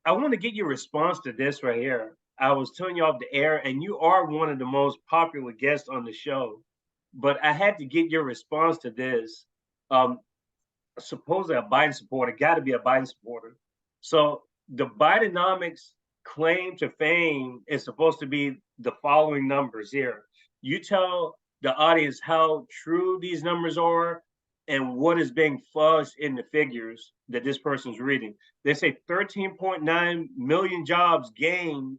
I want to get your response to this right here. I was telling you off the air, and you are one of the most popular guests on the show, but I had to get your response to this. Um, Supposedly a Biden supporter, got to be a Biden supporter. So the Bidenomics claim to fame is supposed to be the following numbers here. You tell the audience how true these numbers are and what is being fudged in the figures that this person's reading. They say 13.9 million jobs gained,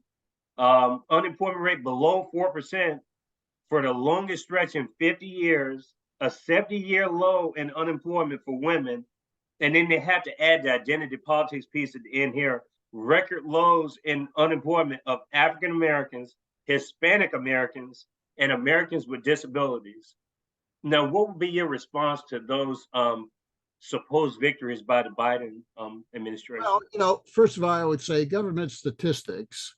unemployment rate below 4% for the longest stretch in 50 years, a 70-year low in unemployment for women, and then they have to add the identity politics piece at the end here. Record lows in unemployment of African Americans, Hispanic Americans, and Americans with disabilities. Now, what would be your response to those supposed victories by the Biden Well, administration? first of all, I would say government statistics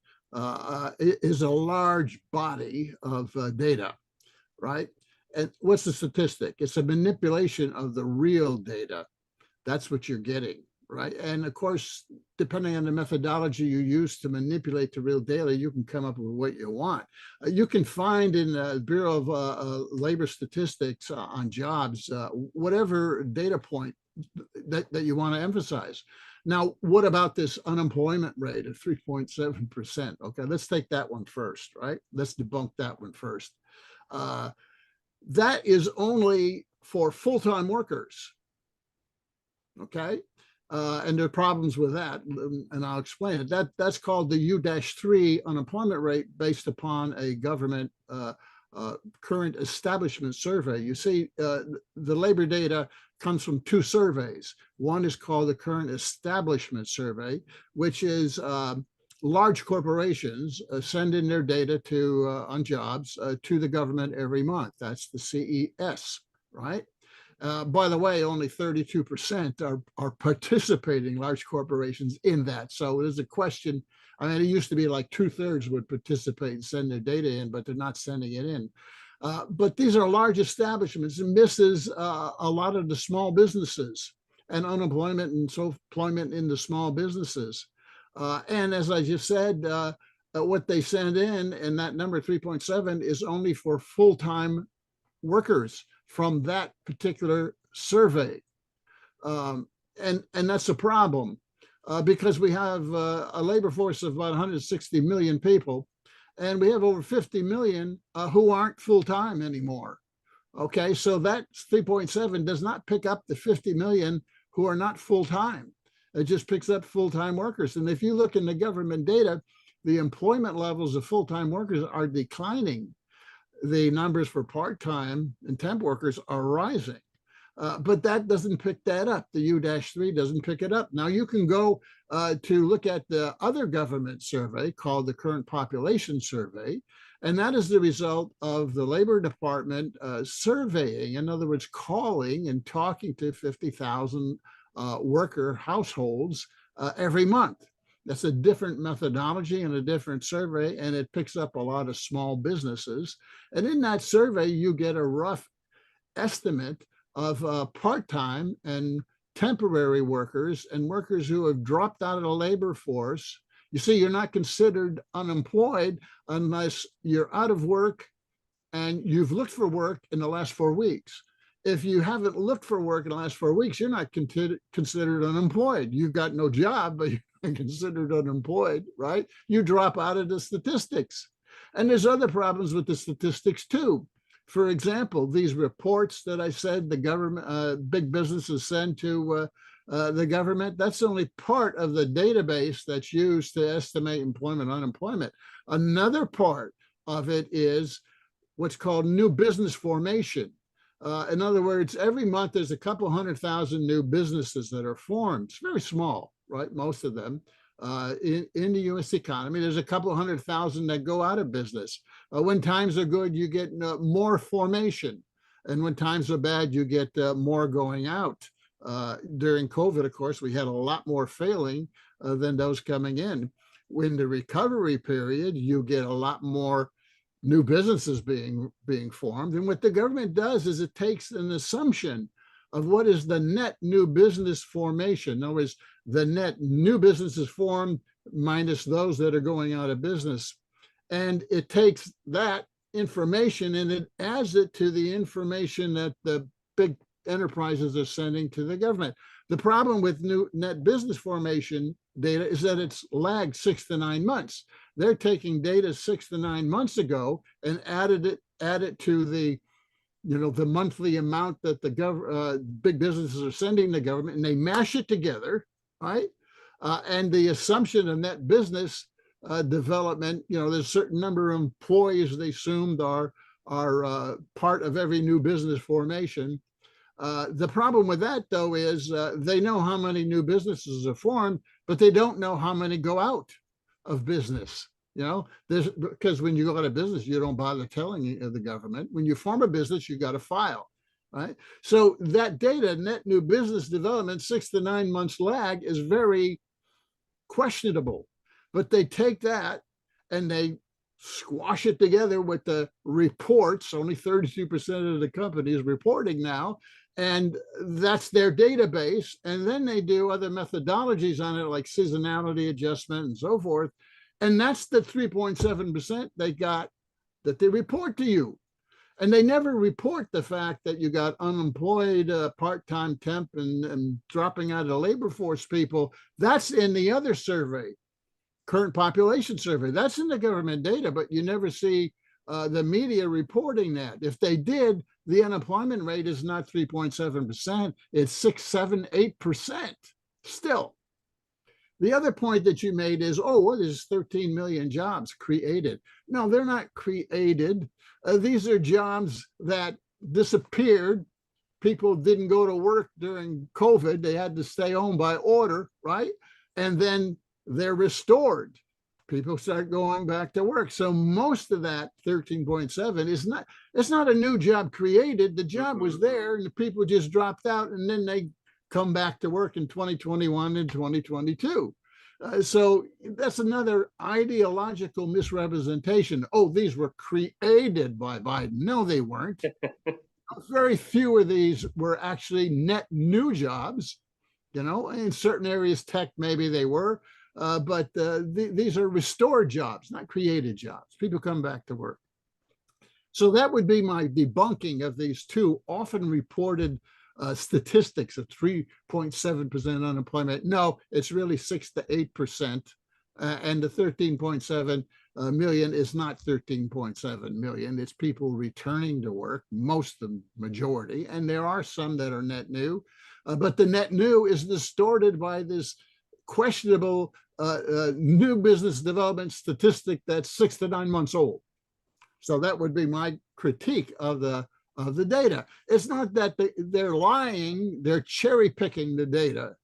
is a large body of data, right? And what's the statistic? It's a manipulation of the real data. That's what you're getting, right? And of course, depending on the methodology you use to manipulate the real data, you can come up with what you want. You can find in the Bureau of Labor Statistics on jobs whatever data point that you want to emphasize. Now, what about this unemployment rate of 3.7%? Okay, let's take that one first, right? Let's debunk that one first. That is only for full-time workers, okay? And there are problems with that, and I'll explain it. That's called the U-3 unemployment rate based upon a government current establishment survey. You see, the labor data comes from two surveys. One is called the Current Establishment Survey, which is large corporations send in their data on jobs to the government every month. That's the CES, right? By the way, only 32% are participating, large corporations, in that. So there's a question. I mean, it used to be like 2/3 would participate and send their data in, but they're not sending it in. But these are large establishments, and misses a lot of the small businesses and unemployment and so employment in the small businesses. And as I just said, what they send in, and that number 3.7 is only for full-time workers from that particular survey. And that's a problem because we have a labor force of about 160 million people, and we have over 50 million who aren't full-time anymore. Okay, so that 3.7 does not pick up the 50 million who are not full-time. It just picks up full-time workers. And if you look in the government data, the employment levels of full-time workers are declining. The numbers for part-time and temp workers are rising. But that doesn't pick that up. The U-3 doesn't pick it up. Now you can go to look at the other government survey called the Current Population Survey, and that is the result of the Labor Department surveying, in other words, calling and talking to 50,000 worker households every month. That's a different methodology and a different survey, and it picks up a lot of small businesses. And in that survey, you get a rough estimate of part-time and temporary workers and workers who have dropped out of the labor force. You see, you're not considered unemployed unless you're out of work and you've looked for work in the last 4 weeks. If you haven't looked for work in the last 4 weeks, you're not considered unemployed. You've got no job, but you're considered unemployed, right? You drop out of the statistics. And there's other problems with the statistics too. For example, these reports that I said the government, big businesses send to the government, that's only part of the database that's used to estimate employment, unemployment. Another part of it is what's called new business formation. In other words, every month there's a couple 100,000 new businesses that are formed. It's very small, right? Most of them in the U.S. economy. There's a couple 100,000 that go out of business. When times are good, you get more formation. And when times are bad, you get more going out. During COVID, of course, we had a lot more failing than those coming in. In the recovery period, you get a lot more new businesses being formed. And what the government does is it takes an assumption of what is the net new business formation. In other words, the net new businesses formed minus those that are going out of business. And it takes that information and it adds it to the information that the big enterprises are sending to the government. The problem with new net business formation data is that it's lagged 6 to 9 months. They're taking data 6 to 9 months ago and added it to the the monthly amount that the big businesses are sending the government, and they mash it together, right? And the assumption of net business development, there's a certain number of employees they assumed are part of every new business formation. The problem with that, though, is they know how many new businesses are formed, but they don't know how many go out of business. Because when you go out of business, you don't bother telling the government. When you form a business, you got to file, right? So that data, net new business development, 6 to 9 months lag, is very questionable. But they take that and they squash it together with the reports. Only 32% of the company is reporting now, and that's their database. And then they do other methodologies on it, like seasonality adjustment and so forth. And that's the 3.7% they got that they report to you. And they never report the fact that you got unemployed, part-time temp, and dropping out of the labor force people. That's in the other survey, current population survey. That's in the government data, but you never see the media reporting that. If they did, the unemployment rate is not 3.7%, it's 6, 7, 8% still. The other point that you made is, there's 13 million jobs created. No, they're not created. These are jobs that disappeared. People didn't go to work during COVID. They had to stay home by order, right? And then they're restored. People start going back to work. So most of that 13.7 is it's not a new job created. The job was there and the people just dropped out, and then they come back to work in 2021 and 2022. So that's another ideological misrepresentation. These were created by Biden. No, they weren't. Very few of these were actually net new jobs. In certain areas, tech, maybe they were. But these are restored jobs, not created jobs. People come back to work. So that would be my debunking of these two often reported statistics of 3.7% unemployment. No, it's really 6 to 8%. And the 13.7 million is not 13.7 million. It's people returning to work, most of the majority. And there are some that are net new. But the net new is distorted by this questionable new business development statistic that's 6 to 9 months old. So that would be my critique of the data. It's not that they're lying; they're cherry picking the data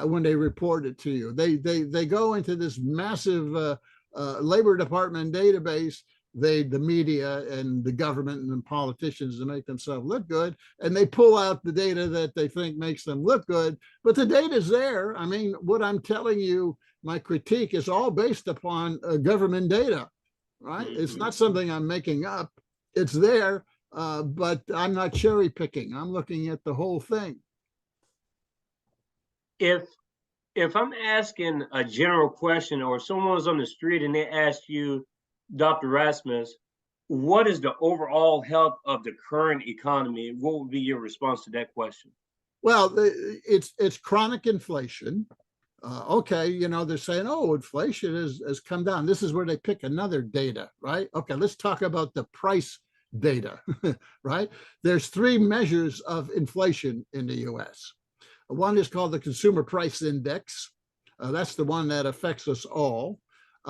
when they report it to you. They go into this massive Labor Department database. The media and the government and the politicians to make themselves look good, and they pull out the data that they think makes them look good. But the data's there. I mean, what I'm telling you, my critique is all based upon government data, right? It's not something I'm making up. It's there, but I'm not cherry picking. I'm looking at the whole thing. If I'm asking a general question, or someone's on the street and they ask you, Dr. Rasmus, what is the overall health of the current economy? What would be your response to that question? Well, it's chronic inflation. Okay, they're saying, inflation has come down. This is where they pick another data, right? Okay, let's talk about the price data, right? There's 3 measures of inflation in the US. One is called the Consumer Price Index. That's the one that affects us all.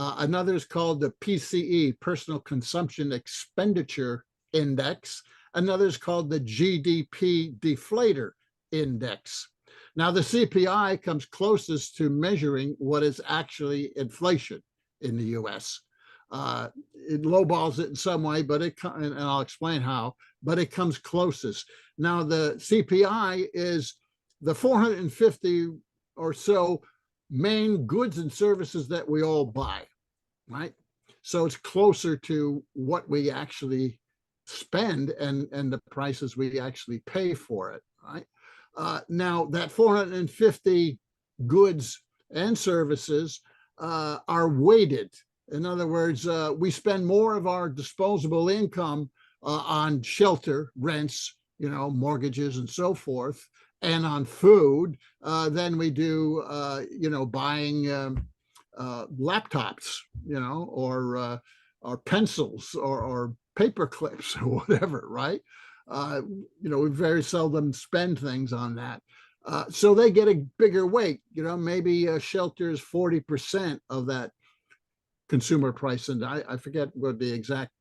Another is called the PCE, Personal Consumption Expenditure Index. Another is called the GDP Deflator Index. Now, the CPI comes closest to measuring what is actually inflation in the US. It lowballs it in some way, but and I'll explain how, but it comes closest. Now, the CPI is the 450 or so main goods and services that we all buy, right? So it's closer to what we actually spend and the prices we actually pay for it, right? Now, that 450 goods and services are weighted. In other words, we spend more of our disposable income on shelter, rents, mortgages and so forth, and on food than we do, buying laptops, or pencils or paper clips or whatever, right? We very seldom spend things on that. So they get a bigger weight. Maybe shelter is 40% of that consumer price, and I forget what the exact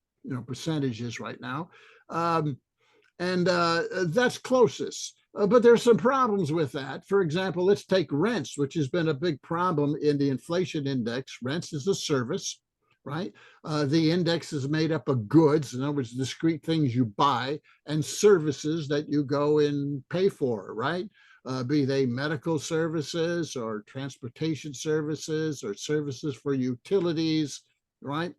percentage is right now, and that's closest. But there's some problems with that. For example, let's take rents, which has been a big problem in the inflation index. Rents is a service, right? The index is made up of goods, in other words, discrete things you buy, and services that you go and pay for, right? Be they medical services or transportation services or services for utilities, right?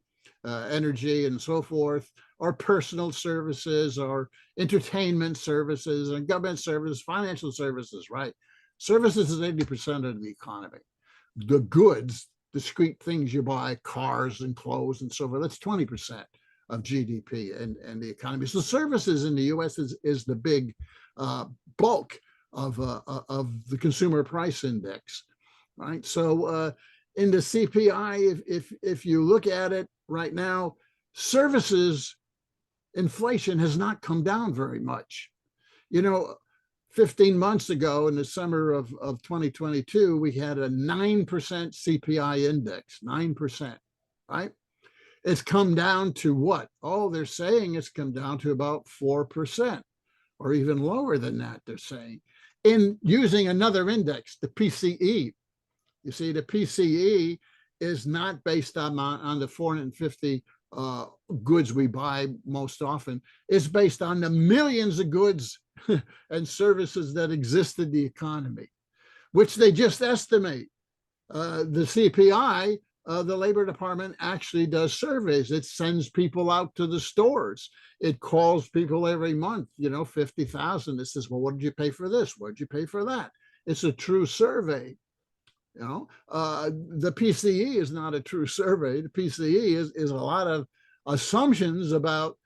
Energy and so forth, or personal services or entertainment services and government services, financial services, right? Services is 80% of the economy. The goods, discrete things you buy, cars and clothes and so forth, that's 20% of GDP and the economy. So services in the US is the big bulk of the consumer price index, right? So in the CPI, if you look at it right now, services inflation has not come down very much. 15 months ago in the summer of 2022, we had a 9% CPI index, 9%, right? It's come down to what? Oh, they're saying it's come down to about 4% or even lower than that, they're saying, in using another index, the PCE. You see, the PCE is not based on the 450 goods we buy most often. It's based on the millions of goods and services that exist in the economy, which they just estimate. The CPI, the Labor Department actually does surveys. It sends people out to the stores. It calls people every month, 50,000. It says, well, what did you pay for this? What did you pay for that? It's a true survey. The PCE is not a true survey. The PCE is a lot of assumptions about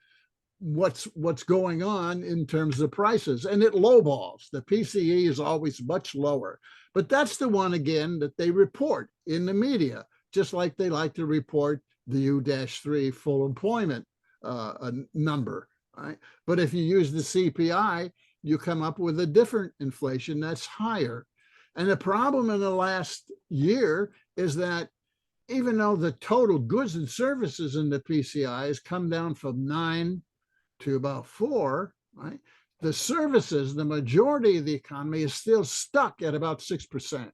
what's going on in terms of prices, and it lowballs. The PCE is always much lower, but that's the one again that they report in the media, just like they like to report the U-3 full employment number, right? But if you use the CPI, you come up with a different inflation that's higher. And the problem in the last year is that even though the total goods and services in the PCI has come down from 9 to about 4, right? The services, the majority of the economy, is still stuck at about 6%.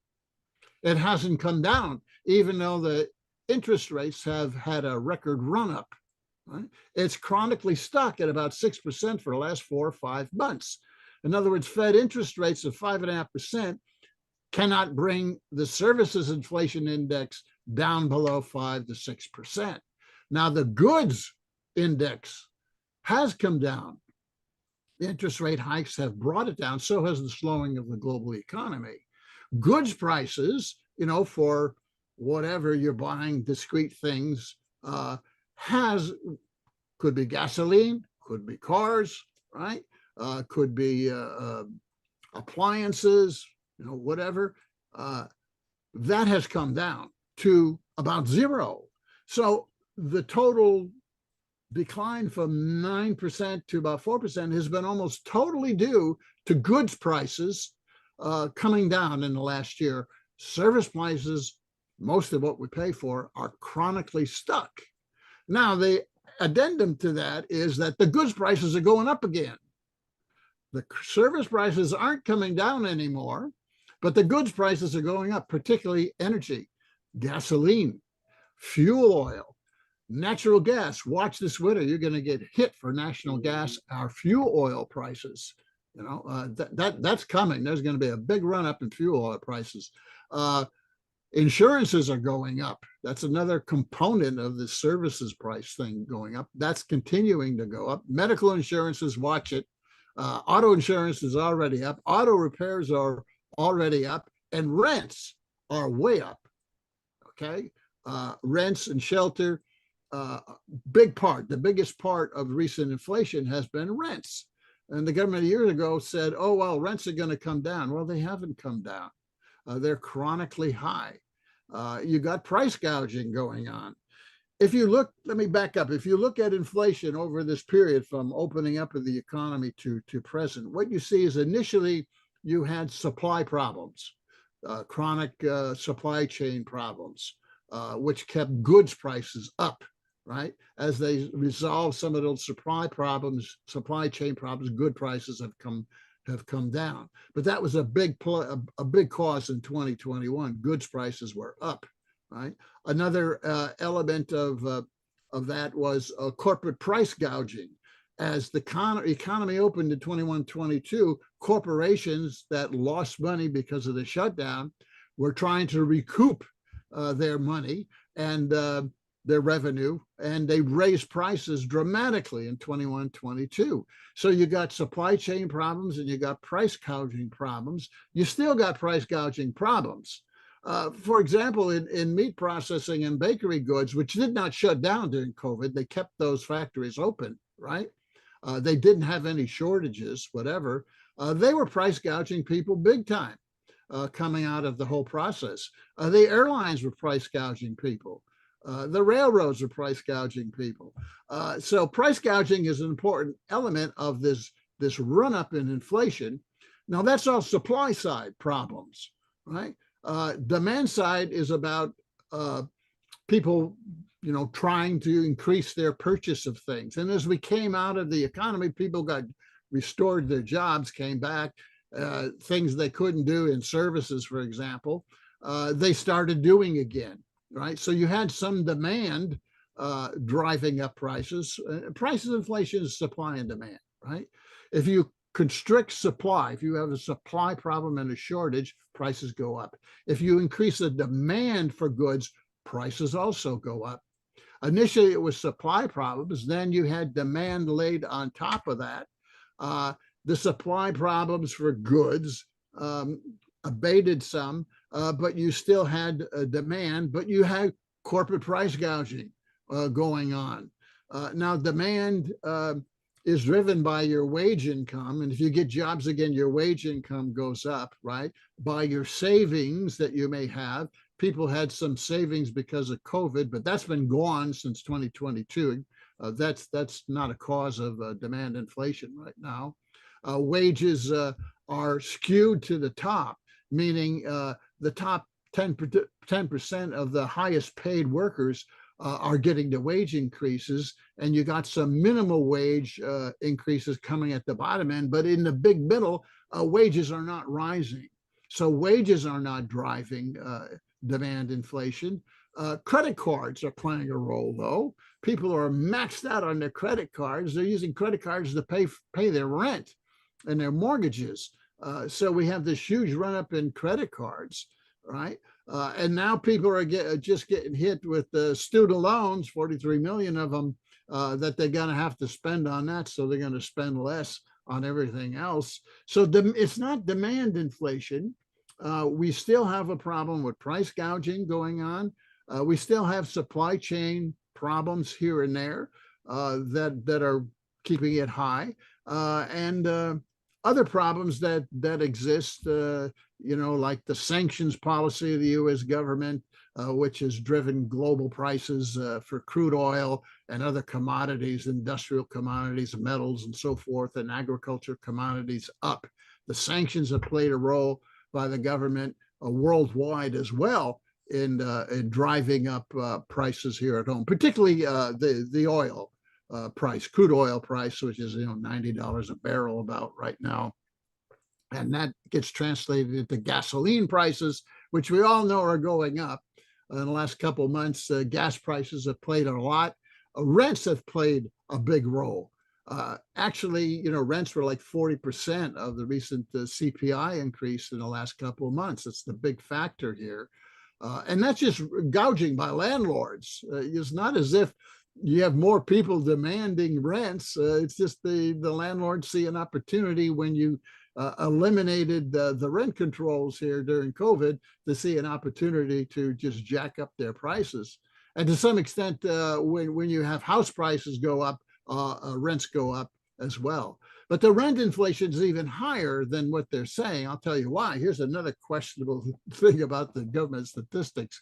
It hasn't come down, even though the interest rates have had a record run up. Right? It's chronically stuck at about 6% for the last 4 or 5 months. In other words, Fed interest rates of 5.5% cannot bring the services inflation index down below 5 to 6%. Now, the goods index has come down. The interest rate hikes have brought it down. So has the slowing of the global economy. Goods prices, for whatever you're buying, discrete things, could be gasoline, could be cars, right? Could be appliances, whatever. That has come down to about 0. So the total decline from 9% to about 4% has been almost totally due to goods prices coming down in the last year. Service prices, most of what we pay for, are chronically stuck. Now, the addendum to that is that the goods prices are going up again. The service prices aren't coming down anymore, but the goods prices are going up, particularly energy, gasoline, fuel oil, natural gas. Watch this winter, you're going to get hit for natural gas, our fuel oil prices. That's coming. There's going to be a big run up in fuel oil prices. Insurances are going up. That's another component of the services price thing going up. That's continuing to go up. Medical insurances, watch it. Auto insurance is already up. Auto repairs are already up, and rents are way up. okay? Rents and shelter, the biggest part of recent inflation has been rents. And the government a year ago said, oh, well, rents are going to come down. Well, they haven't come down. They're chronically high. You got price gouging going on. If you look, let me back up. If you look at inflation over this period from opening up of the economy to present, what you see is initially you had supply problems, chronic supply chain problems, which kept goods prices up, right? As they resolve some of those supply chain problems, good prices have come down. But that was a big cause in 2021. Goods prices were up, right? Another element of that was corporate price gouging. As the economy opened in 21-22, corporations that lost money because of the shutdown were trying to recoup their money and their revenue, and they raised prices dramatically in 21-22. So you got supply chain problems and you got price gouging problems. You still got price gouging problems. For example, in meat processing and bakery goods, which did not shut down during COVID, they kept those factories open, right? They didn't have any shortages, whatever. They were price gouging people big time coming out of the whole process. The airlines were price gouging people. The railroads are price gouging people. So price gouging is an important element of this run up in inflation. Now that's all supply side problems, right? Demand side is about people, trying to increase their purchase of things. And as we came out of the economy, people got restored their jobs, came back, things they couldn't do in services, for example, they started doing again. Right, so you had some demand driving up prices. Prices inflation is supply and demand, right? If you constrict supply, if you have a supply problem and a shortage, prices go up. If you increase the demand for goods, prices also go up. Initially, it was supply problems. Then you had demand laid on top of that. The supply problems for goods abated some, but you still had demand, but you had corporate price gouging going on. Now, demand is driven by your wage income. And if you get jobs again, your wage income goes up, right? By your savings that you may have. People had some savings because of COVID, but that's been gone since 2022. That's not a cause of demand inflation right now. Wages are skewed to the top, meaning the top 10% of the highest paid workers are getting the wage increases, and you got some minimal wage increases coming at the bottom end, but in the big middle, wages are not rising. So wages are not driving demand inflation. Credit cards are playing a role, though. People are maxed out on their credit cards. They're using credit cards to pay their rent and their mortgages. So we have this huge run up in credit cards, right? And now people are just getting hit with student loans, 43 million of them, that they're going to have to spend on that. So they're going to spend less on everything else. So it's not demand inflation. We still have a problem with price gouging going on. We still have supply chain problems here and there that are keeping it high. And other problems that exist, like the sanctions policy of the U.S. government, which has driven global prices for crude oil and other commodities, industrial commodities, metals, and so forth, and agriculture commodities up. The sanctions have played a role by the government worldwide as well in driving up prices here at home, particularly the oil price, crude oil price, which is $90 a barrel about right now. And that gets translated into gasoline prices, which we all know are going up. In the last couple of months, gas prices have played a lot. Rents have played a big role. Actually, rents were like 40% of the recent CPI increase in the last couple of months. It's the big factor here. And that's just gouging by landlords. It's not as if you have more people demanding rents. It's just the landlords see an opportunity when you eliminated the rent controls here during COVID to see an opportunity to just jack up their prices. And to some extent, when you have house prices go up, rents go up as well. But the rent inflation is even higher than what they're saying. I'll tell you why. Here's another questionable thing about the government statistics.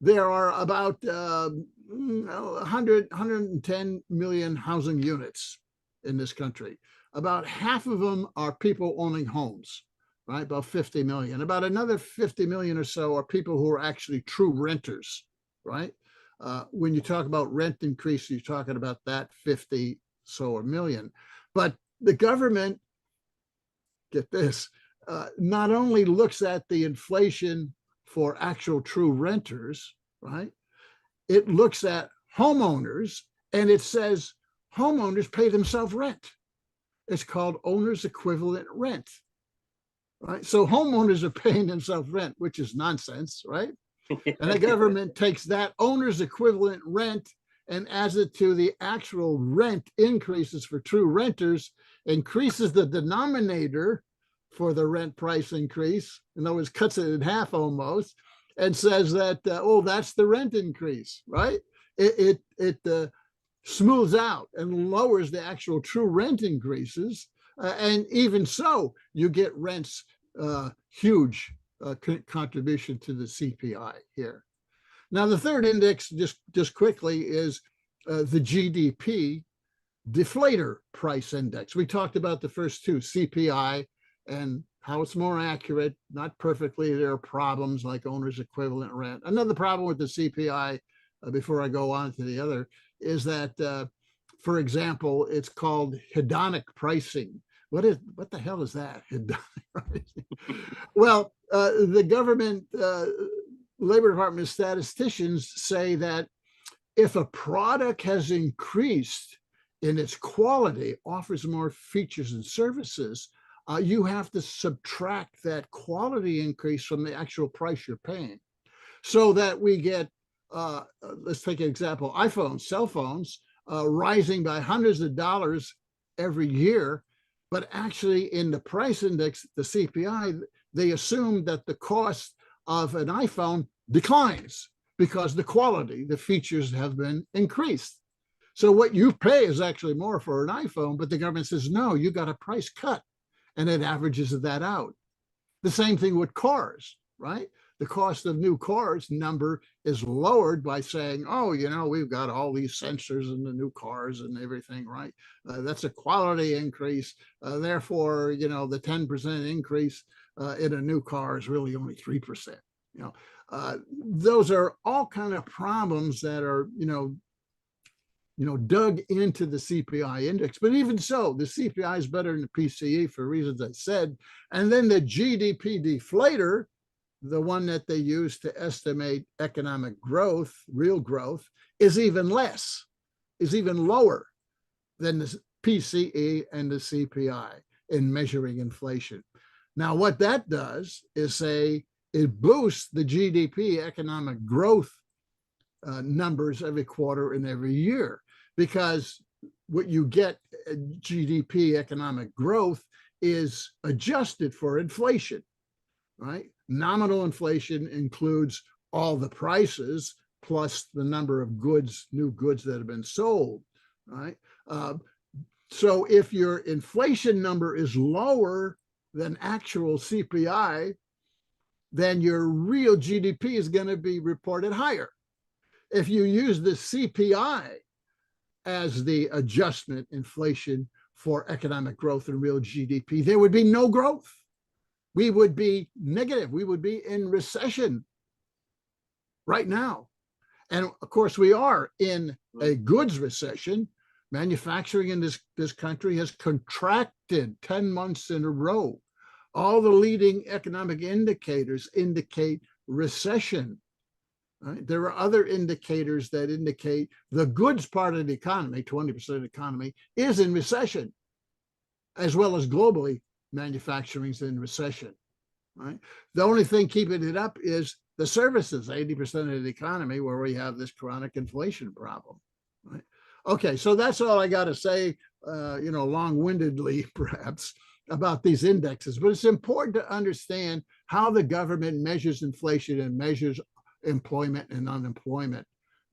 There are about 110 million housing units in this country. About half of them are people owning homes, right? About 50 million. About another 50 million or so are people who are actually true renters, right? When you talk about rent increase, you're talking about that 50 so a million. But the government, get this, not only looks at the inflation for actual true renters, right? It looks at homeowners and it says homeowners pay themselves rent. It's called owner's equivalent rent, right? So homeowners are paying themselves rent, which is nonsense, right? And the government takes that owner's equivalent rent and adds it to the actual rent increases for true renters, increases the denominator for the rent price increase, in other words, cuts it in half almost, and says that, oh, that's the rent increase, right? It smooths out and lowers the actual true rent increases. And even so, you get rents huge contribution to the CPI here. Now, the third index, just quickly, is the GDP deflator price index. We talked about the first two, CPI and how it's more accurate, not perfectly. There are problems like owner's equivalent rent. Another problem with the CPI, before I go on to the other, is that, for example, it's called hedonic pricing. What the hell is that? Hedonic pricing. Well, the government, Labor Department statisticians say that if a product has increased in its quality, offers more features and services, you have to subtract that quality increase from the actual price you're paying. So that we get, let's take an example, iPhones, cell phones, rising by hundreds of dollars every year, but actually in the price index, the CPI, they assume that the cost of an iPhone declines because the quality, the features have been increased. So what you pay is actually more for an iPhone, but the government says, no, you got a price cut, and it averages that out. The same thing with cars, right? The cost of new cars number is lowered by saying, oh, we've got all these sensors in the new cars and everything, right? That's a quality increase. Therefore, the 10% increase in a new car is really only 3%. Those are all kind of problems that are, dug into the CPI index. But even so, the CPI is better than the PCE for reasons I said. And then the GDP deflator, the one that they use to estimate economic growth, real growth, is even less, is even lower than the PCE and the CPI in measuring inflation. Now, what that does is say it boosts the GDP economic growth numbers every quarter and every year, because what you get GDP economic growth is adjusted for inflation, right? Nominal inflation includes all the prices plus the number of goods, new goods that have been sold, right? So if your inflation number is lower than actual CPI, then your real GDP is going to be reported higher. If you use the CPI as the adjustment inflation for economic growth and real GDP, there would be no growth. We would be negative. We would be in recession right now. And of course, we are in a goods recession. Manufacturing in this country has contracted 10 months in a row. All the leading economic indicators indicate recession. Right? There are other indicators that indicate the goods part of the economy, 20% of the economy, is in recession, as well as globally, manufacturing is in recession. Right? The only thing keeping it up is the services, 80% of the economy, where we have this chronic inflation problem. Right? Okay, so that's all I got to say, long-windedly, perhaps. about these indexes, but it's important to understand how the government measures inflation and measures employment and unemployment.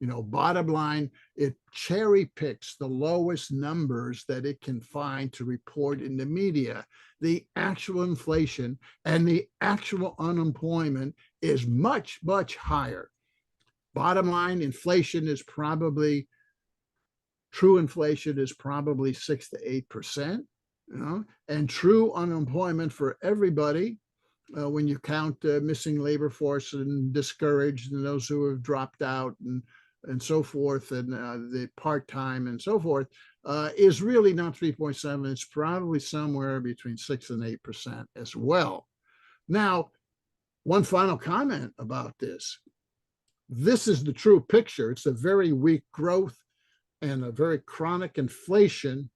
Bottom line, it cherry picks the lowest numbers that it can find to report in the media. The actual inflation and the actual unemployment is much, much higher. Bottom line, true inflation is probably 6 to 8%, and true unemployment for everybody, when you count missing labor force and discouraged and those who have dropped out and so forth, and the part-time and so forth, is really not 3.7. It's probably somewhere between 6 and 8% as well. Now, one final comment about this. This is the true picture. It's a very weak growth and a very chronic inflation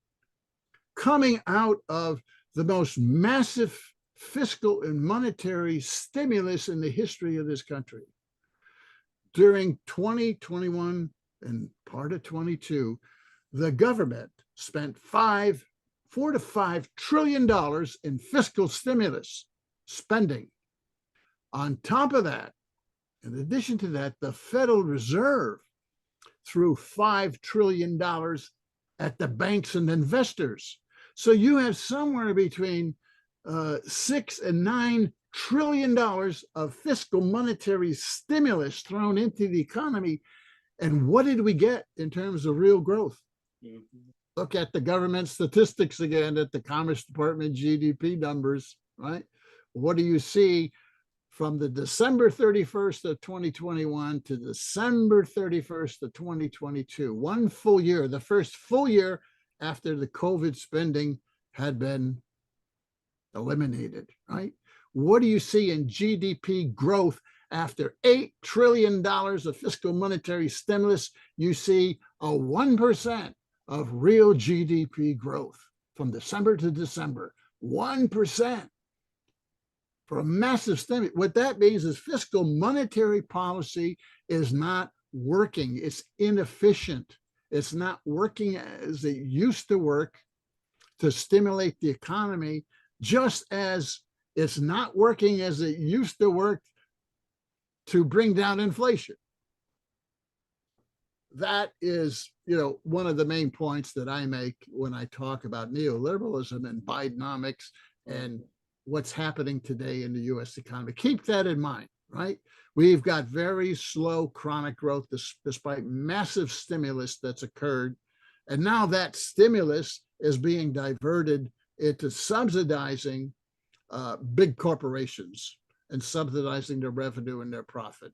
coming out of the most massive fiscal and monetary stimulus in the history of this country. During 2021 and part of 22, the government spent $4 to $5 trillion in fiscal stimulus spending. On top of that, in addition to that, the Federal Reserve threw $5 trillion at the banks and investors. So you have somewhere between $6 and $9 trillion of fiscal monetary stimulus thrown into the economy. And what did we get in terms of real growth? Mm-hmm. Look at the government statistics again, at the Commerce Department GDP numbers, right? What do you see from the December 31st of 2021 to December 31st of 2022? One full year, the first full year after the COVID spending had been eliminated, right? What do you see in GDP growth after $8 trillion of fiscal monetary stimulus? You see a 1% of real GDP growth from December to December, 1% for a massive stimulus. What that means is fiscal monetary policy is not working. It's inefficient. It's not working as it used to work to stimulate the economy, just as it's not working as it used to work to bring down inflation. That is, one of the main points that I make when I talk about neoliberalism and Bidenomics and what's happening today in the U.S. economy. Keep that in mind, right? We've got very slow chronic growth despite massive stimulus that's occurred. And now that stimulus is being diverted into subsidizing big corporations and subsidizing their revenue and their profit.